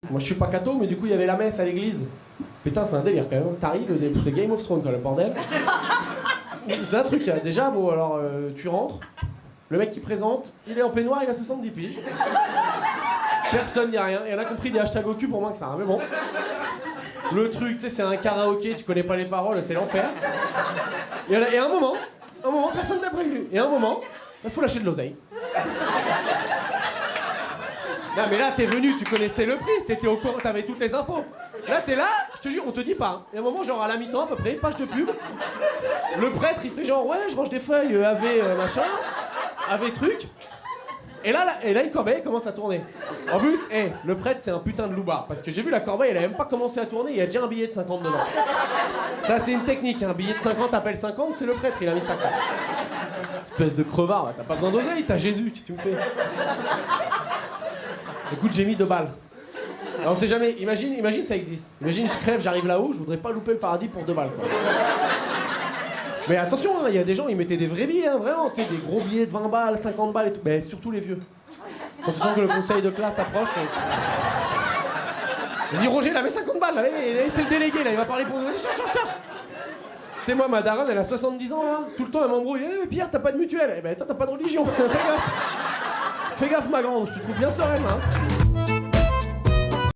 Moi je suis pas catho, mais du coup il y avait la messe à l'église. Putain, c'est un délire quand même. T'arrives, c'est Game of Thrones, quoi, le bordel. C'est un truc, déjà, bon, alors tu rentres, le mec qui présente, il est en peignoir, il a 70 piges. Personne dit rien, et on a compris des hashtags au cul pour moins que ça, hein, mais bon. Le truc, tu sais, c'est un karaoké, tu connais pas les paroles, c'est l'enfer. Et à un moment, personne t'a prévenu. Et à un moment, il faut lâcher de l'oseille. Non mais là t'es venu, tu connaissais le prix, t'étais au courant, t'avais toutes les infos. Là t'es là, je te jure, on te dit pas. Et à un moment, genre à la mi-temps à peu près, page de pub, le prêtre il fait genre ouais, je range des feuilles AV machin, AV truc. Et là une corbeille commence à tourner. En plus, le prêtre c'est un putain de loupard, parce que j'ai vu la corbeille, elle a même pas commencé à tourner, il y a déjà un billet de 50 dedans. Ça c'est une technique, un billet de 50 appelle 50, c'est le prêtre, il a mis ça. Espèce de crevard, t'as pas besoin d'oseille, t'as Jésus, qu'est-ce que tu me fais? Écoute, j'ai mis 2 balles. Alors, on sait jamais, imagine ça existe. Imagine, je crève, j'arrive là-haut, je voudrais pas louper le paradis pour 2 balles. Quoi. Mais attention, il y a des gens, ils mettaient des vrais billets, hein, vraiment, tu sais, des gros billets de 20 balles, 50 balles et tout. Mais surtout les vieux. Quand tu sens que le conseil de classe approche. Vas-y, Roger, là, mets 50 balles, là, c'est le délégué, là, il va parler pour nous. Cherche. C'est moi, ma daronne, elle a 70 ans, là. Tout le temps, elle m'embrouille. Pierre, t'as pas de mutuelle. Eh ben, toi, t'as pas de religion. Fais gaffe, ma grande, je te trouve bien sereine, hein.